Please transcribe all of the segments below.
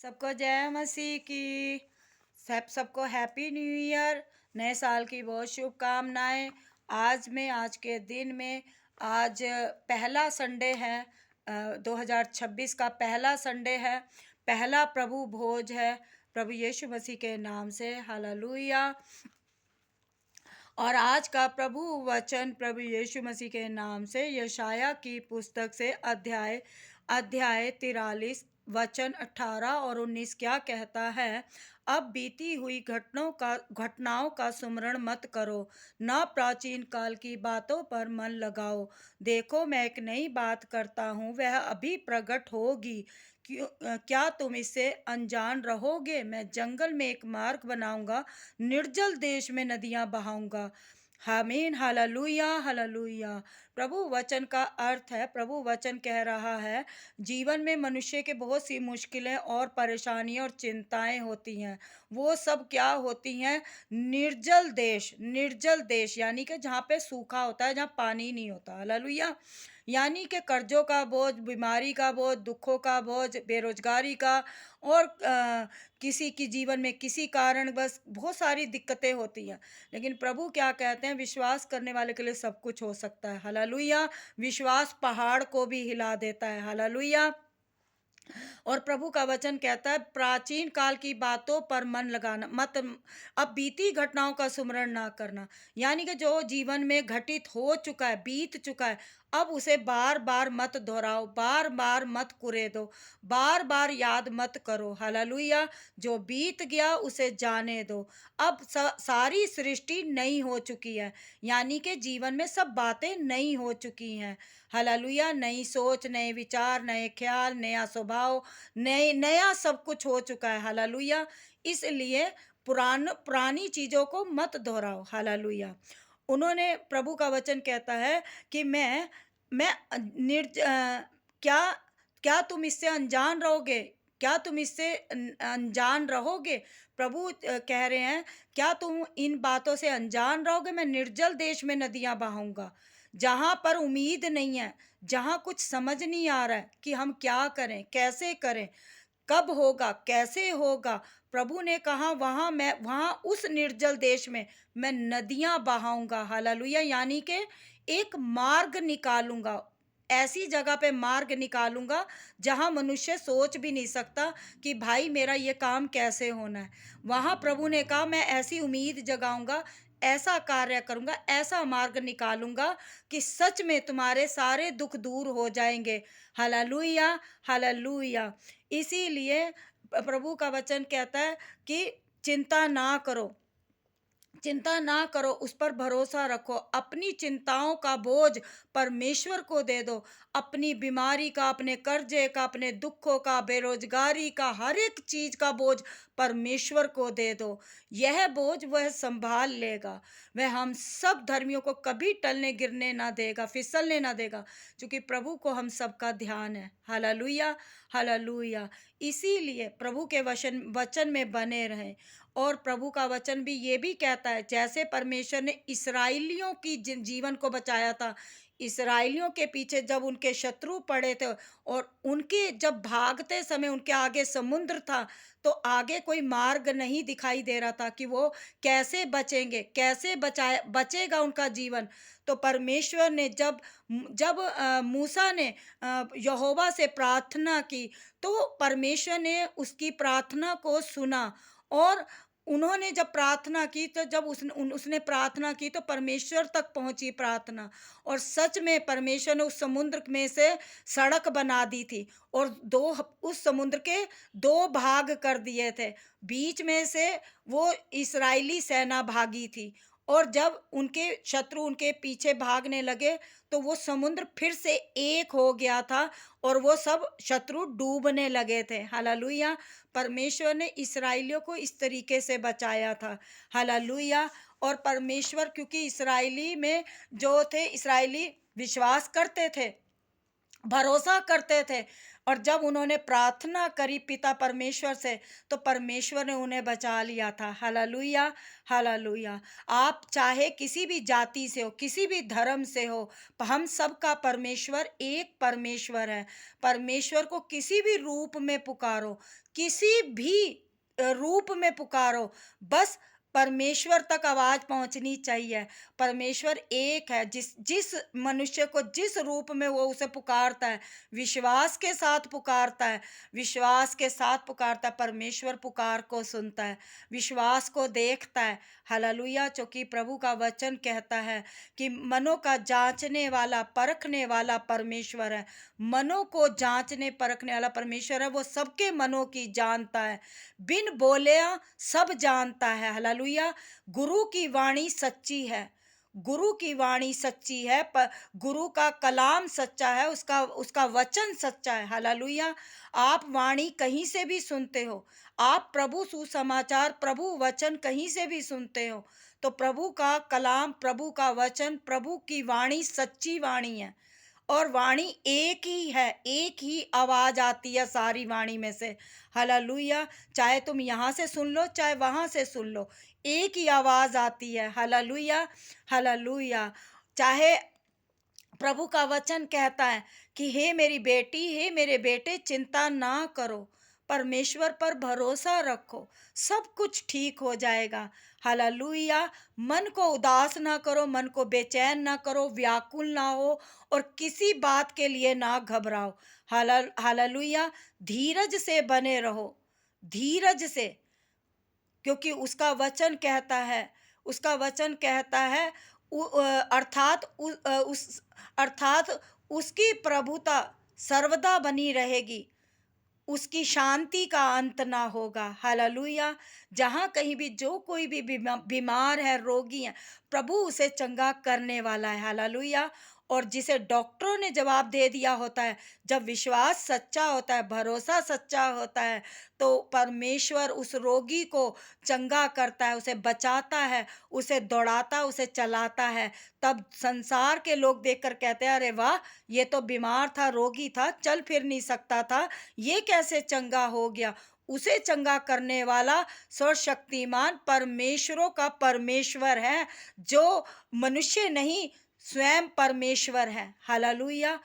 सबको जय मसीह की। सबको हैप्पी न्यू ईयर, नए साल की बहुत शुभकामनाएं। आज के दिन में आज पहला संडे है, 2026 का पहला संडे है, पहला प्रभु भोज है प्रभु यीशु मसीह के नाम से। हालेलुया। और आज का प्रभु वचन प्रभु यीशु मसीह के नाम से यशाया की पुस्तक से अध्याय अध्याय 43 वचन 18 और 19 क्या कहता है। अब बीती हुई घटनाओं का सुमरण मत करो, न प्राचीन काल की बातों पर मन लगाओ। देखो, मैं एक नई बात करता हूँ, वह अभी प्रकट होगी। क्या तुम इससे अनजान रहोगे? मैं जंगल में एक मार्ग बनाऊंगा, निर्जल देश में नदियां बहाऊंगा। आमीन। Hallelujah hallelujah. प्रभु वचन का अर्थ है, प्रभु वचन कह रहा है, जीवन में मनुष्य के बहुत सी मुश्किलें और परेशानियां और चिंताएं होती हैं। वो सब क्या होती हैं? निर्जल देश यानी कि जहाँ पे सूखा होता है, जहाँ पानी नहीं होता। हालेलुया। यानी कि कर्जों का बोझ, बीमारी का बोझ, दुखों का बोझ, बेरोजगारी का, और किसी की जीवन में किसी कारण बस बहुत सारी दिक्कतें होती हैं। लेकिन प्रभु क्या कहते हैं? विश्वास करने वाले के लिए सब कुछ हो सकता है। हालेलुया। विश्वास पहाड़ को भी हिला देता है। हालेलुया। और प्रभु का वचन कहता है, प्राचीन काल की बातों पर मन लगाना मत, अब बीती घटनाओं का सुमरण ना करना। यानी कि जो जीवन में घटित हो चुका है, बीत चुका है, अब उसे बार बार मत दोहराओ, बार बार मत कुरेदो, बार बार याद मत करो। हालेलुया। जो बीत गया उसे जाने दो। अब सारी सृष्टि नई हो चुकी है, यानी कि जीवन में सब बातें नई हो चुकी हैं। हालेलुया। नई सोच, नए विचार, नए ख्याल, नया स्वभाव, नया सब कुछ हो चुका है। हालेलुया। इसलिए पुरानी चीजों को मत दोहराओ। हालेलुया। उन्होंने, प्रभु का वचन कहता है कि मैं क्या क्या तुम इससे अनजान रहोगे? क्या तुम इससे अनजान रहोगे? प्रभु कह रहे हैं, क्या तुम इन बातों से अनजान रहोगे? मैं निर्जल देश में नदियां बहाऊंगा, जहां पर उम्मीद नहीं है, जहां कुछ समझ नहीं आ रहा है कि हम क्या करें, कैसे करें, कब होगा, कैसे होगा। प्रभु ने कहा, वहां उस निर्जल देश में मैं नदियां बहाऊंगा। हालेलुया। यानी कि एक मार्ग निकालूंगा, ऐसी जगह पे मार्ग निकालूंगा जहां मनुष्य सोच भी नहीं सकता कि भाई मेरा ये काम कैसे होना है। वहां प्रभु ने कहा, मैं ऐसी उम्मीद जगाऊंगा, ऐसा कार्य करूंगा, ऐसा मार्ग निकालूंगा कि सच में तुम्हारे सारे दुख दूर हो जाएंगे। Hallelujah hallelujah. इसीलिए प्रभु का वचन कहता है कि चिंता ना करो, चिंता ना करो, उस पर भरोसा रखो। अपनी चिंताओं का बोझ परमेश्वर को दे दो। अपनी बीमारी का, अपने कर्जे का, अपने दुखों का, बेरोजगारी का, हर एक चीज का बोझ परमेश्वर को दे दो। यह बोझ वह संभाल लेगा। वह हम सब धर्मियों को कभी टलने गिरने ना देगा, फिसलने ना देगा, क्योंकि प्रभु को हम सबका ध्यान है। Hallelujah hallelujah. इसीलिए प्रभु के वचन में बने रहें। और प्रभु का वचन भी ये भी कहता है, जैसे परमेश्वर ने इसराइलियों की जीवन को बचाया था, इसराइलियों के पीछे जब उनके शत्रु पड़े थे और उनके जब भागते समय उनके आगे समुद्र था, तो आगे कोई मार्ग नहीं दिखाई दे रहा था कि वो कैसे बचेंगे, कैसे बचेगा उनका जीवन। तो परमेश्वर ने जब जब मूसा ने यहोवा से प्रार्थना की, तो परमेश्वर ने उसकी प्रार्थना को सुना। और उन्होंने जब प्रार्थना की, तो जब उसने प्रार्थना की, तो परमेश्वर तक पहुंची प्रार्थना। और सच में परमेश्वर ने उस समुद्र में से सड़क बना दी थी, और उस समुद्र के दो भाग कर दिए थे। बीच में से वो इस्राएली सेना भागी थी, और जब उनके शत्रु उनके पीछे भागने लगे, तो वो समुद्र फिर से एक हो गया था, और वो सब शत्रु डूबने लगे थे। हालेलुया। परमेश्वर ने इस्राएलियों को इस तरीके से बचाया था। हालेलुया। और परमेश्वर, क्योंकि इस्राएली में जो थे, इस्राएली विश्वास करते थे, भरोसा करते थे। और जब उन्होंने प्रार्थना करी पिता परमेश्वर से, तो परमेश्वर ने उन्हें बचा लिया था। Hallelujah, hallelujah. आप चाहे किसी भी जाति से हो, किसी भी धर्म से हो, हम सबका परमेश्वर एक परमेश्वर है। परमेश्वर को किसी भी रूप में पुकारो, किसी भी रूप में पुकारो, बस परमेश्वर तक आवाज पहुंचनी चाहिए। परमेश्वर एक है। जिस जिस मनुष्य को जिस रूप में वो उसे पुकारता है, विश्वास के साथ पुकारता है, विश्वास के साथ पुकारता है, परमेश्वर पुकार को सुनता है, विश्वास को देखता है। हालेलुया। क्योंकि प्रभु का वचन कहता है कि मनों का जांचने वाला परखने वाला परमेश्वर है। मनों को जांचने परखने वाला परमेश्वर है। वो सबके मनों की जानता है, बिन बोले सब जानता है। हालेलुया। गुरु की वाणी सच्ची है, गुरु की वाणी सच्ची है, पर गुरु का कलाम सच्चा है, उसका उसका वचन सच्चा है। हालेलुया। आप वाणी कहीं से भी सुनते हो, आप प्रभु सुसमाचार, प्रभु वचन कहीं से भी सुनते हो, तो प्रभु का कलाम, प्रभु का वचन, प्रभु की वाणी सच्ची वाणी है। और वाणी एक ही है, एक ही आवाज आती है सारी वाणी में से। हालेलुया। चाहे तुम यहाँ से सुन लो, चाहे वहां से सुन लो, एक ही आवाज आती है। Hallelujah, hallelujah. चाहे प्रभु का वचन कहता है कि हे मेरी बेटी, हे मेरे बेटे, चिंता ना करो, परमेश्वर पर भरोसा रखो, सब कुछ ठीक हो जाएगा। हालेलुया। मन को उदास ना करो, मन को बेचैन ना करो, व्याकुल ना हो, और किसी बात के लिए ना घबराओ। हालेलुया। धीरज से बने रहो, धीरज से, क्योंकि उसका वचन कहता है, उसका वचन कहता है, अर्थात अर्थात उसकी प्रभुता सर्वदा बनी रहेगी, उसकी शांति का अंत ना होगा। हालेलुया। जहाँ कहीं भी जो कोई भी बीमार है, रोगी है, प्रभु उसे चंगा करने वाला है। हालेलुया। और जिसे डॉक्टरों ने जवाब दे दिया होता है, जब विश्वास सच्चा होता है, भरोसा सच्चा होता है, तो परमेश्वर उस रोगी को चंगा करता है, उसे बचाता है, उसे दौड़ाता, उसे चलाता है। तब संसार के लोग देखकर कहते हैं, अरे वाह, ये तो बीमार था, रोगी था, चल फिर नहीं सकता था, ये कैसे चंगा हो गया। उसे चंगा करने वाला सर्वशक्तिमान परमेश्वरों का परमेश्वर है, जो मनुष्य नहीं, स्वयं परमेश्वर है। हालेलुया।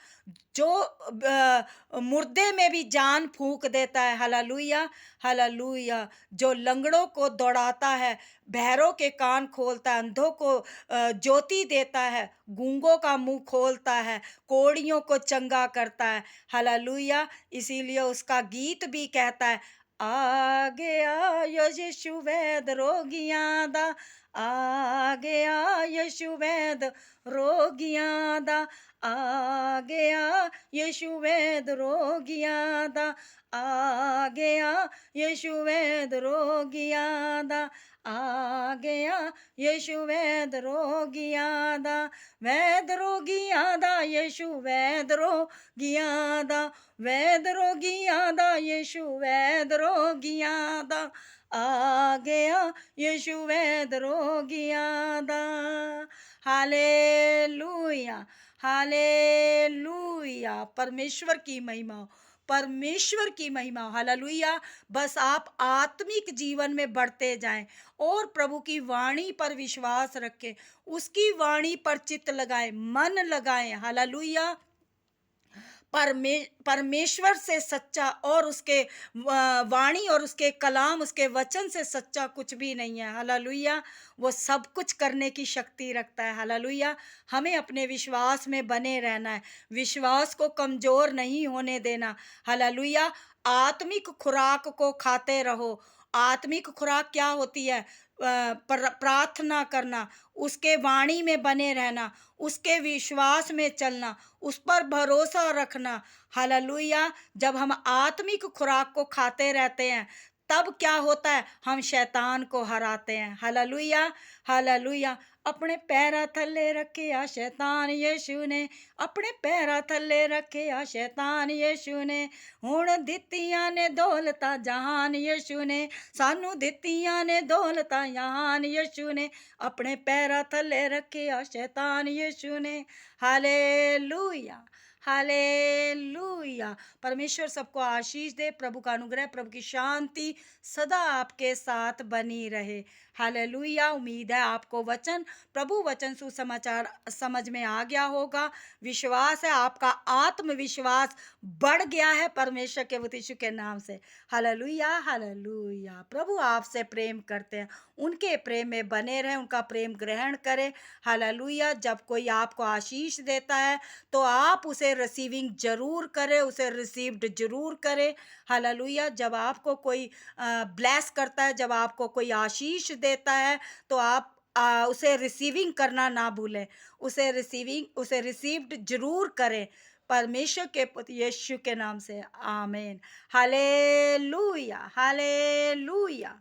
जो मुर्दे में भी जान फूंक देता है। Hallelujah, hallelujah. जो लंगड़ों को दौड़ाता है, बहरों के कान खोलता है, अंधों को ज्योति देता है, गूंगों का मुंह खोलता है, कोढ़ियों को चंगा करता है। हालेलुया। इसीलिए उसका गीत भी कहता है, आ गया यीशु वैद रोगियां दा, आ गया यीशु वैद रोगियां दा, आ गया यीशु वैद रोगियां दा, आ गया यीशु वैद रोगियां दा, आ गया यीशु वैद रोगियां दा, वैद रोगियां दा यीशु वैद रोगियां दा, वैद रोगियां दा यीशु वैद रोगियां दा, आ गया यीशु वैद रोगियां दा। Hallelujah, hallelujah. परमेश्वर की महिमा हो, परमेश्वर की महिमा हो। हालेलुया। बस आप आत्मिक जीवन में बढ़ते जाएं और प्रभु की वाणी पर विश्वास रखें, उसकी वाणी पर चित्त लगाएं, मन लगाएं। हालेलुया। परमेश्वर से सच्चा और उसके वाणी और उसके कलाम, उसके वचन से सच्चा कुछ भी नहीं है। हालेलुया। वो सब कुछ करने की शक्ति रखता है। हालेलुया। हमें अपने विश्वास में बने रहना है, विश्वास को कमजोर नहीं होने देना। हालेलुया। आत्मिक खुराक को खाते रहो। आत्मिक खुराक क्या होती है? प्रार्थना करना, उसके वाणी में बने रहना, उसके विश्वास में चलना, उस पर भरोसा रखना। हालेलुया। जब हम आत्मिक खुराक को खाते रहते हैं, तब क्या होता है? हम शैतान को हराते हैं। Hallelujah, hallelujah. अपने पैरा थल्ले रखे आ शैतान यीशु ने, अपने पैरा थल्ले रखे आ शैतान यीशु ने, हुण दित्तियां ने दौलतां जहान यीशु ने, सानू दित्तियां ने दौलतां जहान यीशु ने, अपने पैरा थल्ले रखे आ शैतान यीशु ने। Hallelujah, hallelujah. परमेश्वर सबको आशीष दे। प्रभु का अनुग्रह, प्रभु की शांति सदा आपके साथ बनी रहे। हालेलुया। उम्मीद है आपको वचन, प्रभु वचन सुसमाचार समझ में आ गया होगा। विश्वास है आपका आत्मविश्वास बढ़ गया है परमेश्वर के यीशु के नाम से। Hallelujah, hallelujah. प्रभु आपसे प्रेम करते हैं, उनके प्रेम में बने रहें, उनका प्रेम ग्रहण करें। हालेलुया। जब कोई आपको आशीष देता है तो आप उसे रिसीविंग जरूर करें, उसे रिसीव्ड जरूर करें। हालेलुया। जब आपको कोई ब्लेस करता है, जब आपको कोई आशीष देता है तो आप उसे रिसीविंग करना ना भूलें, उसे रिसीव्ड जरूर करें। परमेश्वर के पुत्र यीशु के नाम से आमीन। Hallelujah, hallelujah.